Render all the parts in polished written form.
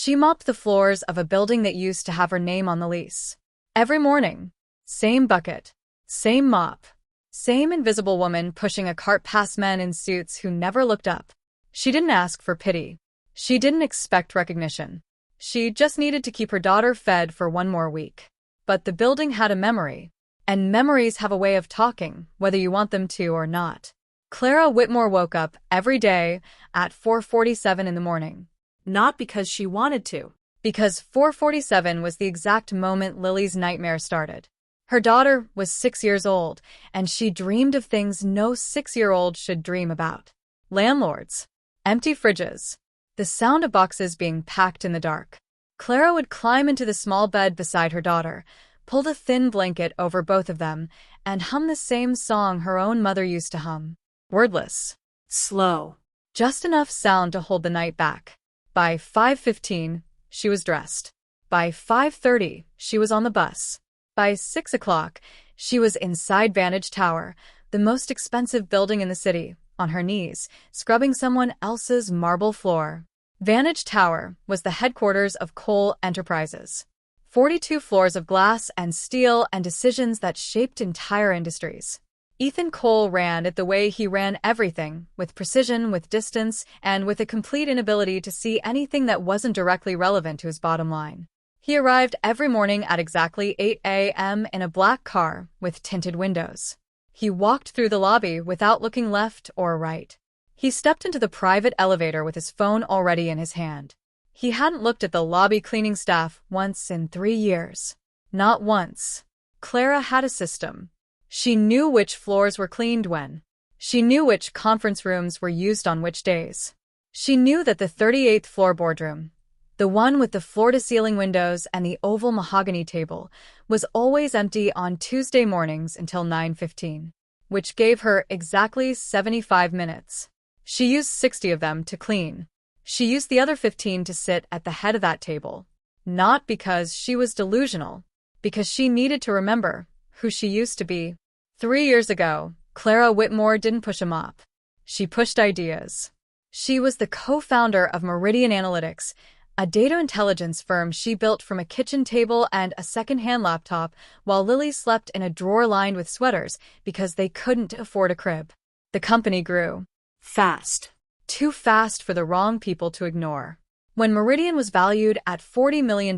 She mopped the floors of a building that used to have her name on the lease. Every morning, same bucket, same mop, same invisible woman pushing a cart past men in suits who never looked up. She didn't ask for pity. She didn't expect recognition. She just needed to keep her daughter fed for one more week. But the building had a memory, and memories have a way of talking, whether you want them to or not. Clara Whitmore woke up every day at 4:47 in the morning. Not because she wanted to, because 4:47 was the exact moment Lily's nightmare started. Her daughter was 6 years old, and she dreamed of things no 6-year-old should dream about. Landlords, empty fridges, the sound of boxes being packed in the dark. Clara would climb into the small bed beside her daughter, pull a thin blanket over both of them, and hum the same song her own mother used to hum. Wordless, slow, just enough sound to hold the night back. By 5:15, she was dressed. By 5:30, she was on the bus. By 6 o'clock, she was inside Vantage Tower, the most expensive building in the city, on her knees, scrubbing someone else's marble floor. Vantage Tower was the headquarters of Cole Enterprises. 42 floors of glass and steel and decisions that shaped entire industries. Ethan Cole ran it the way he ran everything, with precision, with distance, and with a complete inability to see anything that wasn't directly relevant to his bottom line. He arrived every morning at exactly 8 a.m. in a black car with tinted windows. He walked through the lobby without looking left or right. He stepped into the private elevator with his phone already in his hand. He hadn't looked at the lobby cleaning staff once in 3 years. Not once. Clara had a system. She knew which floors were cleaned when. She knew which conference rooms were used on which days. She knew that the 38th floor boardroom, the one with the floor-to-ceiling windows and the oval mahogany table, was always empty on Tuesday mornings until 9:15, which gave her exactly 75 minutes. She used 60 of them to clean. She used the other 15 to sit at the head of that table. Not because she was delusional, because she needed to remember who she used to be. 3 years ago, Clara Whitmore didn't push a mop. She pushed ideas. She was the co-founder of Meridian Analytics, a data intelligence firm she built from a kitchen table and a second-hand laptop while Lily slept in a drawer lined with sweaters because they couldn't afford a crib. The company grew. Fast. Too fast for the wrong people to ignore. When Meridian was valued at $40 million,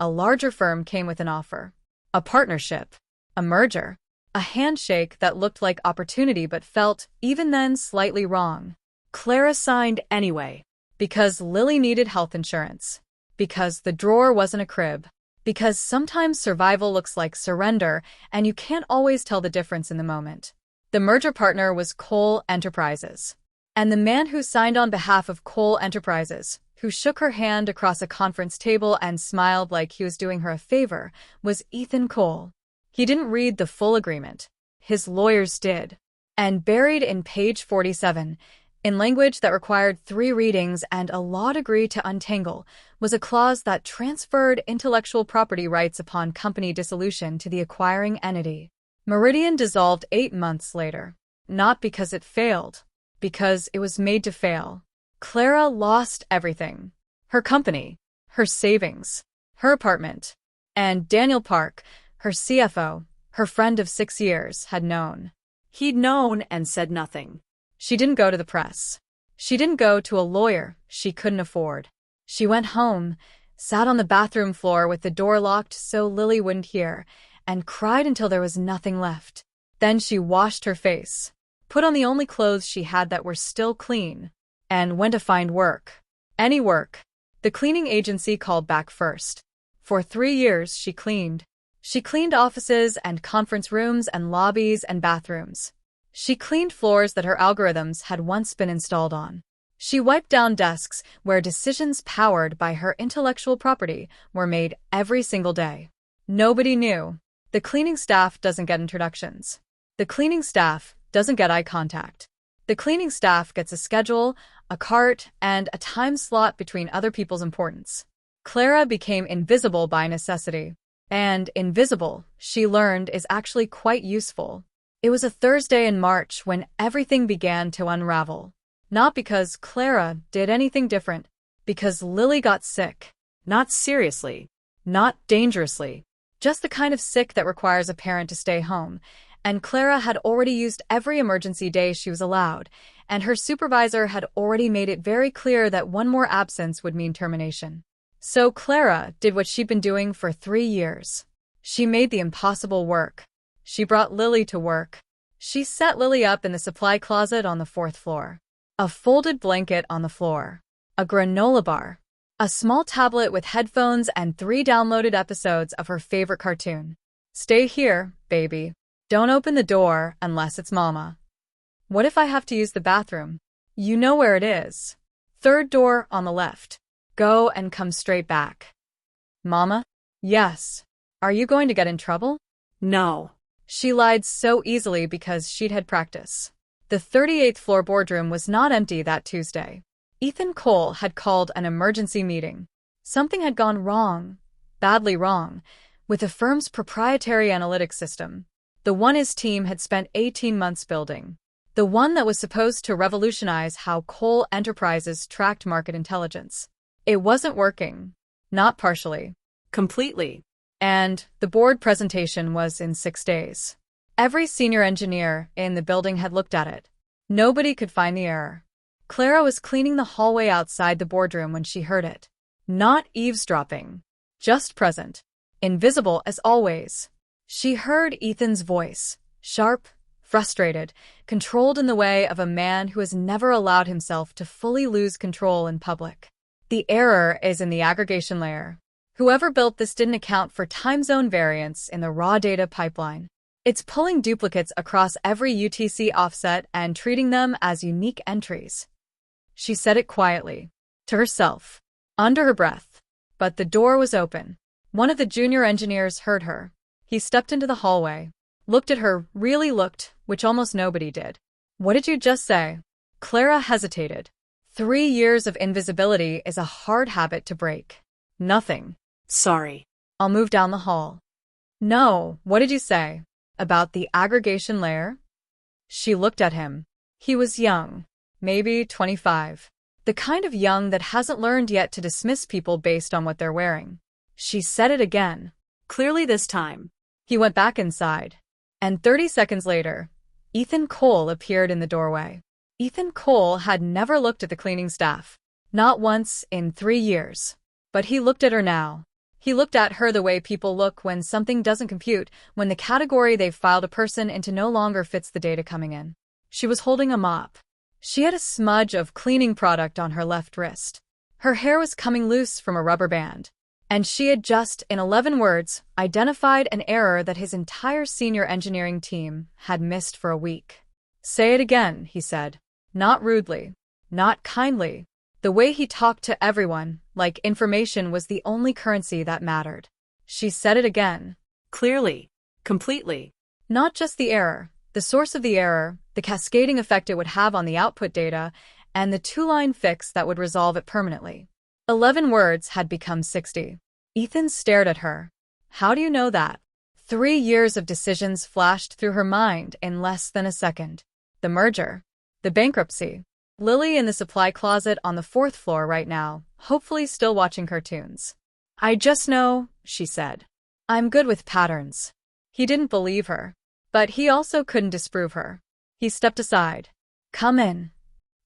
a larger firm came with an offer. A partnership. A merger. A handshake that looked like opportunity but felt, even then, slightly wrong. Clara signed anyway. Because Lily needed health insurance. Because the drawer wasn't a crib. Because sometimes survival looks like surrender, and you can't always tell the difference in the moment. The merger partner was Cole Enterprises. And the man who signed on behalf of Cole Enterprises, who shook her hand across a conference table and smiled like he was doing her a favor, was Ethan Cole. He didn't read the full agreement. His lawyers did. And buried in page 47, in language that required 3 readings and a law degree to untangle, was a clause that transferred intellectual property rights upon company dissolution to the acquiring entity. Meridian dissolved 8 months later. Not because it failed. Because it was made to fail. Clara lost everything. Her company, her savings, her apartment. And Daniel Park, her CFO, her friend of 6 years, had known. He'd known and said nothing. She didn't go to the press. She didn't go to a lawyer she couldn't afford. She went home, sat on the bathroom floor with the door locked so Lily wouldn't hear, and cried until there was nothing left. Then she washed her face, put on the only clothes she had that were still clean, and went to find work. Any work. The cleaning agency called back first. For 3 years she cleaned. She cleaned offices and conference rooms and lobbies and bathrooms. She cleaned floors that her algorithms had once been installed on. She wiped down desks where decisions powered by her intellectual property were made every single day. Nobody knew. The cleaning staff doesn't get introductions. The cleaning staff doesn't get eye contact. The cleaning staff gets a schedule, a cart, and a time slot between other people's importance. Clara became invisible by necessity. And invisible, she learned, is actually quite useful. It was a Thursday in March when everything began to unravel. Not because Clara did anything different, Because Lily got sick. Not seriously. Not dangerously. Just the kind of sick that requires a parent to stay home. And Clara had already used every emergency day she was allowed, and her supervisor had already made it very clear that one more absence would mean termination. So Clara did what she'd been doing for 3 years. She made the impossible work. She brought Lily to work. She set Lily up in the supply closet on the 4th floor. A folded blanket on the floor. A granola bar. A small tablet with headphones and 3 downloaded episodes of her favorite cartoon. Stay here, baby. Don't open the door unless it's Mama. What if I have to use the bathroom? You know where it is. 3rd door on the left. Go and come straight back. Mama? Yes. Are you going to get in trouble? No. She lied so easily because she'd had practice. The 38th floor boardroom was not empty that Tuesday. Ethan Cole had called an emergency meeting. Something had gone wrong, badly wrong, with the firm's proprietary analytics system. The one his team had spent 18 months building. The one that was supposed to revolutionize how Cole Enterprises tracked market intelligence. It wasn't working. Not partially. Completely. And the board presentation was in 6 days. Every senior engineer in the building had looked at it. Nobody could find the error. Clara was cleaning the hallway outside the boardroom when she heard it. Not eavesdropping. Just present. Invisible as always. She heard Ethan's voice, sharp, frustrated, controlled in the way of a man who has never allowed himself to fully lose control in public. The error is in the aggregation layer. Whoever built this didn't account for time zone variance in the raw data pipeline. It's pulling duplicates across every UTC offset and treating them as unique entries. She said it quietly, to herself, under her breath. But the door was open. One of the junior engineers heard her. He stepped into the hallway, looked at her, really looked, which almost nobody did. What did you just say? Clara hesitated. 3 years of invisibility is a hard habit to break. Nothing. Sorry. I'll move down the hall. No, what did you say? About the aggregation layer? She looked at him. He was young, maybe 25. The kind of young that hasn't learned yet to dismiss people based on what they're wearing. She said it again. Clearly this time. He went back inside. And 30 seconds later, Ethan Cole appeared in the doorway. Ethan Cole had never looked at the cleaning staff. Not once in 3 years. But he looked at her now. He looked at her the way people look when something doesn't compute, when the category they've filed a person into no longer fits the data coming in. She was holding a mop. She had a smudge of cleaning product on her left wrist. Her hair was coming loose from a rubber band. And she had just, in 11 words, identified an error that his entire senior engineering team had missed for a week. Say it again, he said. Not rudely. Not kindly. The way he talked to everyone, like information was the only currency that mattered. She said it again. Clearly. Completely. Not just the error, the source of the error, the cascading effect it would have on the output data, and the 2-line fix that would resolve it permanently. 11 words had become 60. Ethan stared at her. How do you know that? 3 years of decisions flashed through her mind in less than a second. The merger. The bankruptcy. Lily in the supply closet on the 4th floor right now, hopefully still watching cartoons. I just know, she said. I'm good with patterns. He didn't believe her. But he also couldn't disprove her. He stepped aside. Come in.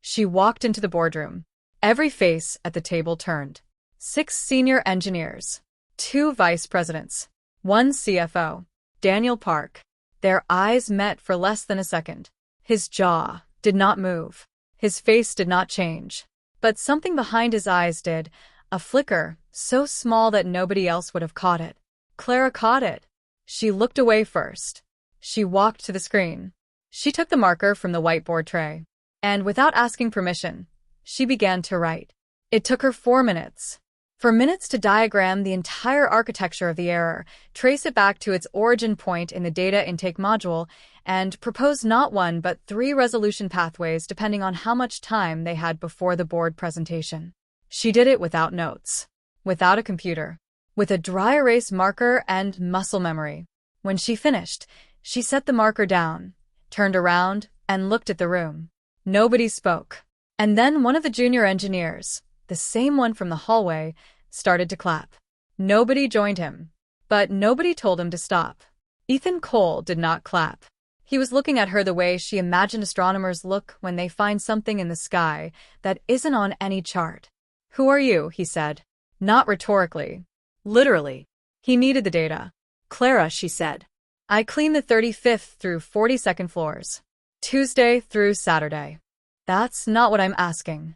She walked into the boardroom. Every face at the table turned. 6 senior engineers. 2 vice presidents. 1 CFO. Daniel Park. Their eyes met for less than a second. His jaw did not move. His face did not change. But something behind his eyes did, a flicker, so small that nobody else would have caught it. Clara caught it. She looked away first. She walked to the screen. She took the marker from the whiteboard tray. And without asking permission, she began to write. It took her 4 minutes. 4 minutes to diagram the entire architecture of the error, trace it back to its origin point in the data intake module, and propose not 1 but 3 resolution pathways depending on how much time they had before the board presentation. She did it without notes, without a computer, with a dry erase marker and muscle memory. When she finished, she set the marker down, turned around, and looked at the room. Nobody spoke. And then one of the junior engineers, the same one from the hallway, started to clap. Nobody joined him, but nobody told him to stop. Ethan Cole did not clap. He was looking at her the way she imagined astronomers look when they find something in the sky that isn't on any chart. "Who are you?" he said. Not rhetorically. Literally. He needed the data. "Clara," she said. "I clean the 35th through 42nd floors. Tuesday through Saturday." "That's not what I'm asking."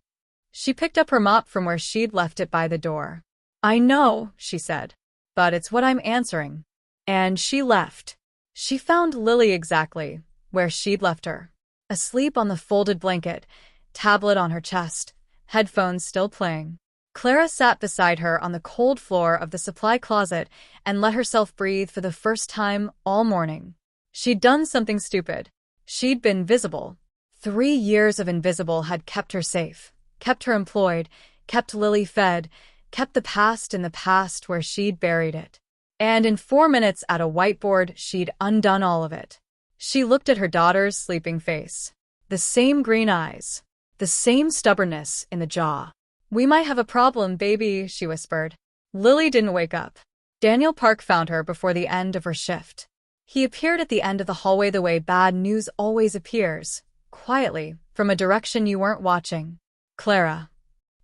She picked up her mop from where she'd left it by the door. "I know," she said, "but it's what I'm answering." And she left. She found Lily exactly where she'd left her. Asleep on the folded blanket, tablet on her chest, headphones still playing. Clara sat beside her on the cold floor of the supply closet and let herself breathe for the first time all morning. She'd done something stupid. She'd been visible. 3 years of invisible had kept her safe, kept her employed, kept Lily fed, kept the past in the past where she'd buried it. And in 4 minutes at a whiteboard, she'd undone all of it. She looked at her daughter's sleeping face. The same green eyes. The same stubbornness in the jaw. "We might have a problem, baby," she whispered. Lily didn't wake up. Daniel Park found her before the end of her shift. He appeared at the end of the hallway the way bad news always appears, quietly, from a direction you weren't watching. "Clara."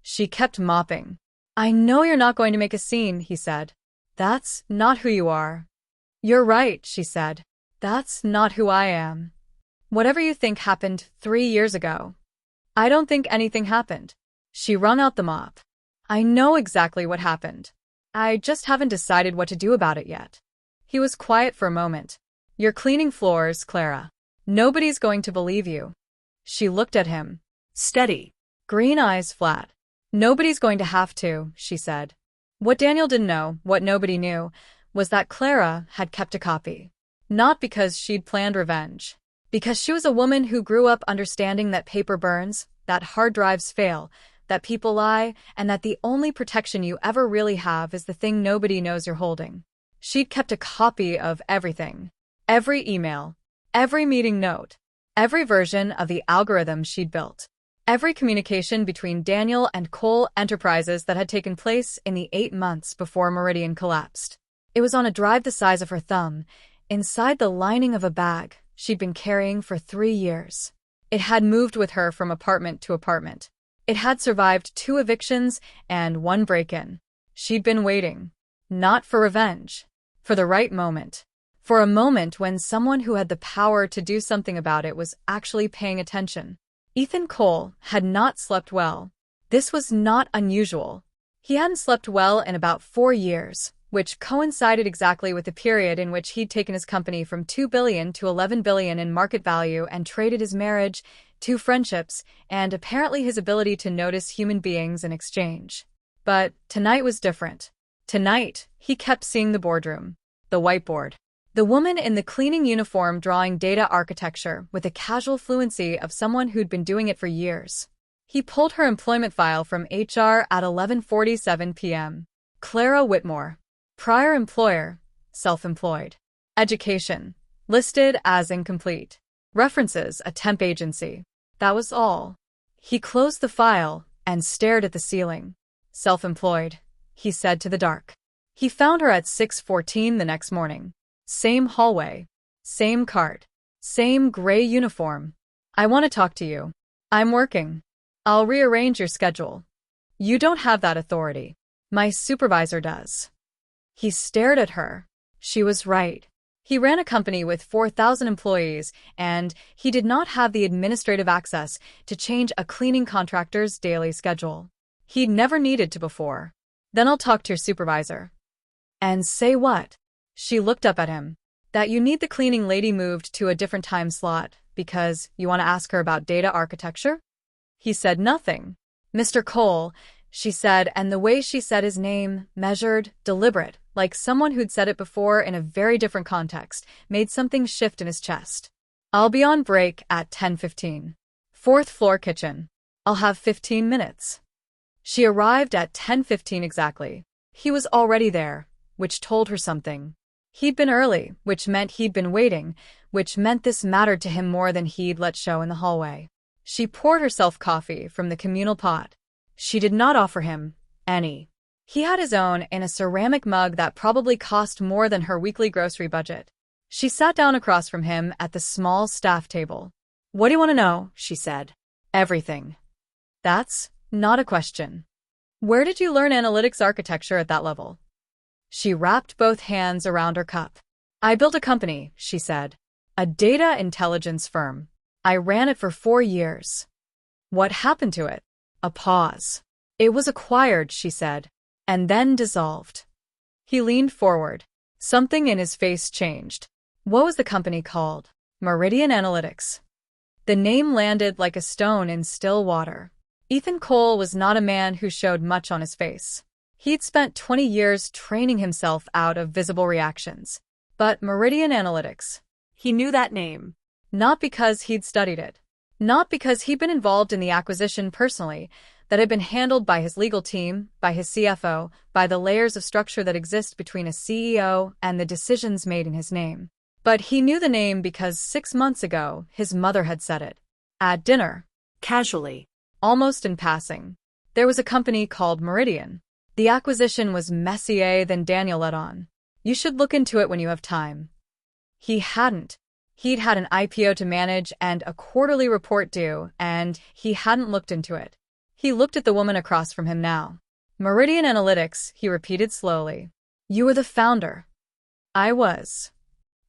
She kept mopping. "I know you're not going to make a scene," he said. "That's not who you are." "You're right," she said. "That's not who I am. Whatever you think happened 3 years ago. I don't think anything happened." She wrung out the mop. "I know exactly what happened. I just haven't decided what to do about it yet." He was quiet for a moment. "You're cleaning floors, Clara. Nobody's going to believe you." She looked at him. Steady. Green eyes flat. "Nobody's going to have to," she said. What Daniel didn't know, what nobody knew, was that Clara had kept a copy. Not because she'd planned revenge. Because she was a woman who grew up understanding that paper burns, that hard drives fail, that people lie, and that the only protection you ever really have is the thing nobody knows you're holding. She'd kept a copy of everything. Every email. Every meeting note. Every version of the algorithm she'd built. Every communication between Daniel and Cole Enterprises that had taken place in the 8 months before Meridian collapsed. It was on a drive the size of her thumb, inside the lining of a bag she'd been carrying for 3 years. It had moved with her from apartment to apartment. It had survived 2 evictions and 1 break-in. She'd been waiting. Not for revenge. For the right moment. For a moment when someone who had the power to do something about it was actually paying attention. Ethan Cole had not slept well. This was not unusual. He hadn't slept well in about 4 years, which coincided exactly with the period in which he'd taken his company from $2 billion to $11 billion in market value and traded his marriage, 2 friendships, and apparently his ability to notice human beings in exchange. But tonight was different. Tonight, he kept seeing the boardroom, the whiteboard. The woman in the cleaning uniform drawing data architecture with the casual fluency of someone who'd been doing it for years. He pulled her employment file from HR at 11:47 p.m. Clara Whitmore. Prior employer, self-employed. Education, listed as incomplete. References, a temp agency. That was all. He closed the file and stared at the ceiling. Self-employed, he said to the dark. He found her at 6:14 the next morning. Same hallway. Same cart. Same gray uniform. "I want to talk to you. I'm working. I'll rearrange your schedule." "You don't have that authority. My supervisor does." He stared at her. She was right. He ran a company with 4,000 employees, and he did not have the administrative access to change a cleaning contractor's daily schedule. He'd never needed to before. "Then I'll talk to your supervisor." "And say what?" She looked up at him. "That you need the cleaning lady moved to a different time slot because you want to ask her about data architecture?" He said nothing. "Mr. Cole," she said, and the way she said his name, measured, deliberate, like someone who'd said it before in a very different context, made something shift in his chest. "I'll be on break at 10:15. 4th floor kitchen. I'll have 15 minutes. She arrived at 10:15 exactly. He was already there, which told her something. He'd been early, which meant he'd been waiting, which meant this mattered to him more than he'd let show in the hallway. She poured herself coffee from the communal pot. She did not offer him any. He had his own in a ceramic mug that probably cost more than her weekly grocery budget. She sat down across from him at the small staff table. "What do you want to know?" she said. "Everything." "That's not a question. Where did you learn analytics architecture at that level?" She wrapped both hands around her cup. "I built a company," she said. "A data intelligence firm. I ran it for 4 years." "What happened to it?" A pause. "It was acquired," she said, "and then dissolved." He leaned forward. Something in his face changed. What was the company called? Meridian Analytics. The name landed like a stone in still water. Ethan Cole was not a man who showed much on his face. He'd spent 20 years training himself out of visible reactions. But Meridian Analytics. He knew that name. Not because he'd studied it. Not because he'd been involved in the acquisition personally, that had been handled by his legal team, by his CFO, by the layers of structure that exist between a CEO and the decisions made in his name. But he knew the name because 6 months ago, his mother had said it. At dinner. Casually. Almost in passing. There was a company called Meridian. The acquisition was messier than Daniel let on. "You should look into it when you have time." He hadn't. He'd had an IPO to manage and a quarterly report due, and he hadn't looked into it. He looked at the woman across from him now. "Meridian Analytics," he repeated slowly. "You were the founder." "I was."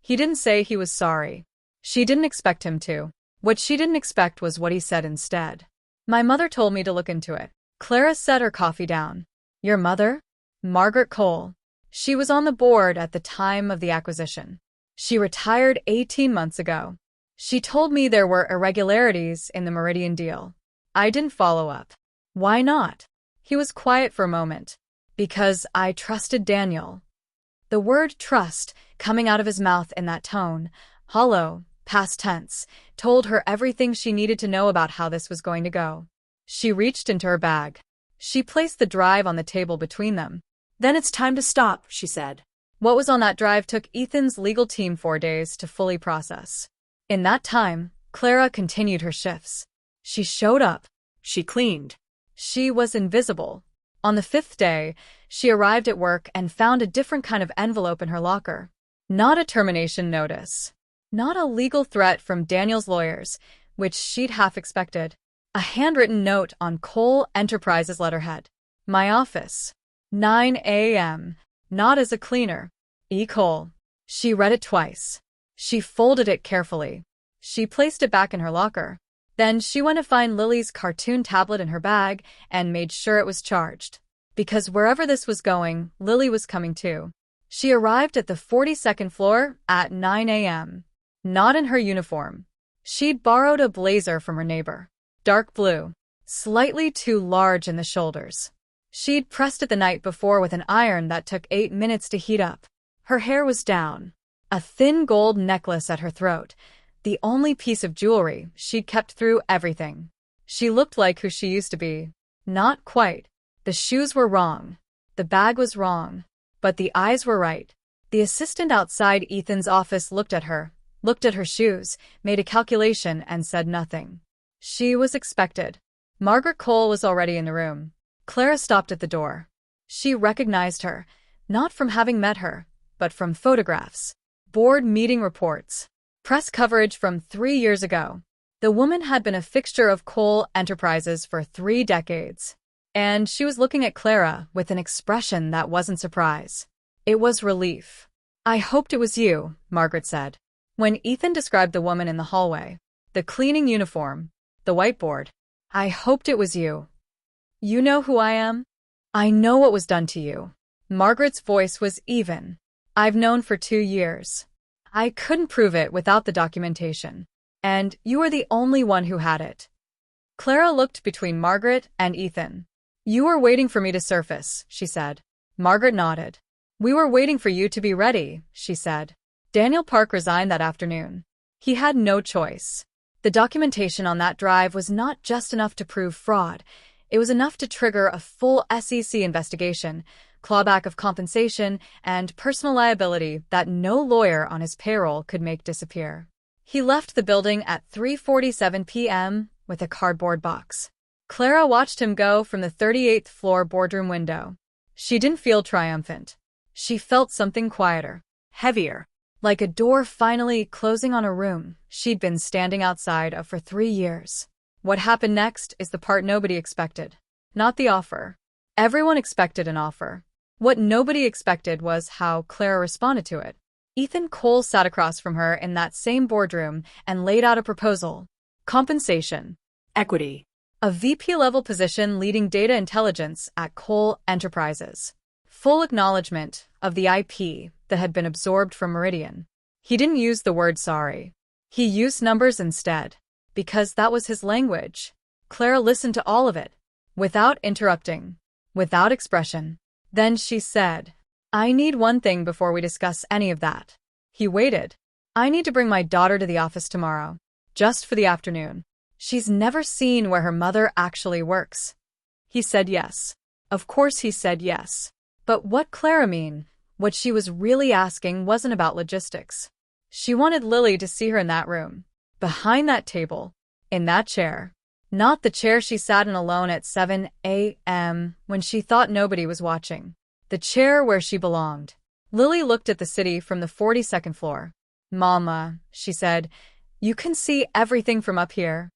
He didn't say he was sorry. She didn't expect him to. What she didn't expect was what he said instead. "My mother told me to look into it." Clara set her coffee down. "Your mother?" "Margaret Cole. She was on the board at the time of the acquisition. She retired 18 months ago. She told me there were irregularities in the Meridian deal. I didn't follow up." "Why not?" He was quiet for a moment. "Because I trusted Daniel." The word trust, coming out of his mouth in that tone, hollow, past tense, told her everything she needed to know about how this was going to go. She reached into her bag. She placed the drive on the table between them. "Then it's time to stop," she said. What was on that drive took Ethan's legal team 4 days to fully process. In that time, Clara continued her shifts. She showed up. She cleaned. She was invisible. On the 5th day, she arrived at work and found a different kind of envelope in her locker. Not a termination notice. Not a legal threat from Daniel's lawyers, which she'd half expected. A handwritten note on Cole Enterprises letterhead. "My office. 9 a.m. Not as a cleaner. E. Cole." She read it twice. She folded it carefully. She placed it back in her locker. Then she went to find Lily's cartoon tablet in her bag and made sure it was charged. Because wherever this was going, Lily was coming too. She arrived at the 42nd floor at 9 a.m. Not in her uniform. She'd borrowed a blazer from her neighbor. Dark blue. Slightly too large in the shoulders. She'd pressed it the night before with an iron that took 8 minutes to heat up. Her hair was down. A thin gold necklace at her throat. The only piece of jewelry she'd kept through everything. She looked like who she used to be. Not quite. The shoes were wrong. The bag was wrong. But the eyes were right. The assistant outside Ethan's office looked at her shoes, made a calculation, and said nothing. She was expected. Margaret Cole was already in the room. Clara stopped at the door. She recognized her, not from having met her, but from photographs, board meeting reports, press coverage from 3 years ago. The woman had been a fixture of Cole Enterprises for 3 decades. And she was looking at Clara with an expression that wasn't surprise. It was relief. "I hoped it was you," Margaret said. When Ethan described the woman in the hallway, the cleaning uniform, the whiteboard, "I hoped it was you. You know who I am? I know what was done to you." Margaret's voice was even. "I've known for 2 years. I couldn't prove it without the documentation. And you are the only one who had it." Clara looked between Margaret and Ethan. "You were waiting for me to surface," she said. Margaret nodded. "We were waiting for you to be ready," she said. Daniel Park resigned that afternoon. He had no choice. The documentation on that drive was not just enough to prove fraud. It was enough to trigger a full SEC investigation, clawback of compensation, and personal liability that no lawyer on his payroll could make disappear. He left the building at 3:47 p.m. with a cardboard box. Clara watched him go from the 38th floor boardroom window. She didn't feel triumphant. She felt something quieter, Heavier. like a door finally closing on a room she'd been standing outside of for 3 years. What happened next is the part nobody expected. Not the offer. Everyone expected an offer. What nobody expected was how Clara responded to it. Ethan Cole sat across from her in that same boardroom and laid out a proposal. Compensation. Equity. A VP-level position leading data intelligence at Cole Enterprises. Full acknowledgement of the IP that had been absorbed from Meridian. He didn't use the word sorry. He used numbers instead, because that was his language. Clara listened to all of it, without interrupting, without expression. Then she said, "I need one thing before we discuss any of that." He waited. "I need to bring my daughter to the office tomorrow, just for the afternoon. She's never seen where her mother actually works." He said yes. Of course he said yes. But what Clara mean? What she was really asking wasn't about logistics. She wanted Lily to see her in that room, behind that table, in that chair. Not the chair she sat in alone at 7 a.m. when she thought nobody was watching. The chair where she belonged. Lily looked at the city from the 42nd floor. "Mama," she said, "you can see everything from up here."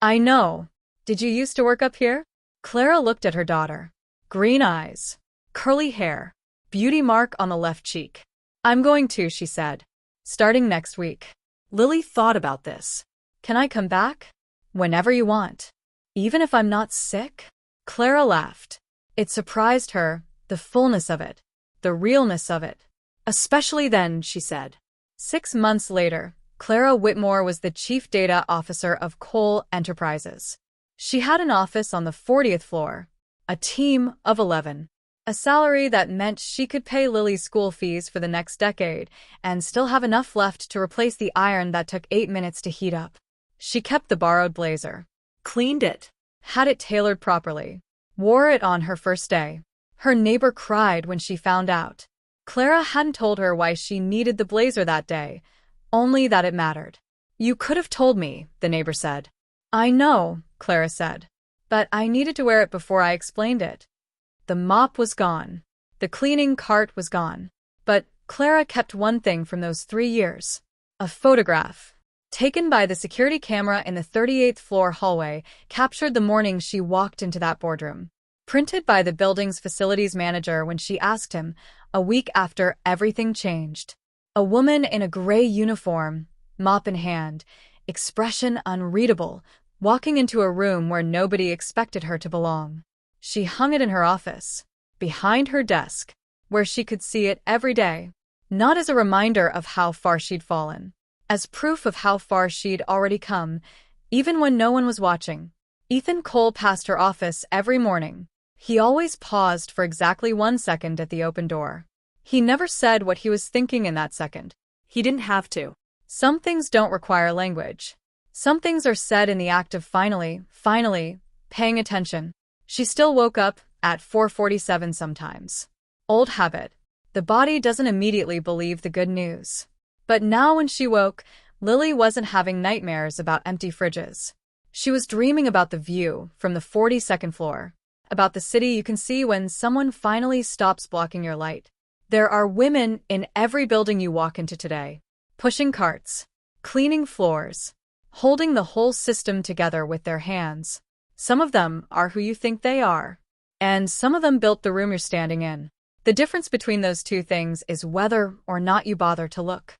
"I know. Did you used to work up here?" Clara looked at her daughter. Green eyes. Curly hair. Beauty mark on the left cheek. "I'm going to," she said. "Starting next week." Lily thought about this. "Can I come back?" "Whenever you want. Even if I'm not sick?" Clara laughed. It surprised her, the fullness of it, the realness of it. "Especially then," she said. 6 months later, Clara Whitmore was the Chief Data Officer of Cole Enterprises. She had an office on the 40th floor, a team of 11. A salary that meant she could pay Lily's school fees for the next decade and still have enough left to replace the iron that took 8 minutes to heat up. She kept the borrowed blazer. Cleaned it. Had it tailored properly. Wore it on her first day. Her neighbor cried when she found out. Clara hadn't told her why she needed the blazer that day, only that it mattered. "You could have told me," the neighbor said. "I know," Clara said. "But I needed to wear it before I explained it." The mop was gone. The cleaning cart was gone. But Clara kept one thing from those 3 years. A photograph, taken by the security camera in the 38th floor hallway, captured the morning she walked into that boardroom. Printed by the building's facilities manager when she asked him, a week after everything changed. A woman in a gray uniform, mop in hand, expression unreadable, walking into a room where nobody expected her to belong. She hung it in her office, behind her desk, where she could see it every day, not as a reminder of how far she'd fallen, as proof of how far she'd already come, even when no one was watching. Ethan Cole passed her office every morning. He always paused for exactly 1 second at the open door. He never said what he was thinking in that second. He didn't have to. Some things don't require language. Some things are said in the act of finally, paying attention. She still woke up at 4:47 sometimes. Old habit. The body doesn't immediately believe the good news. But now when she woke, Lily wasn't having nightmares about empty fridges. She was dreaming about the view from the 42nd floor, about the city you can see when someone finally stops blocking your light. There are women in every building you walk into today, pushing carts, cleaning floors, holding the whole system together with their hands. Some of them are who you think they are, and some of them built the room you're standing in. The difference between those two things is whether or not you bother to look.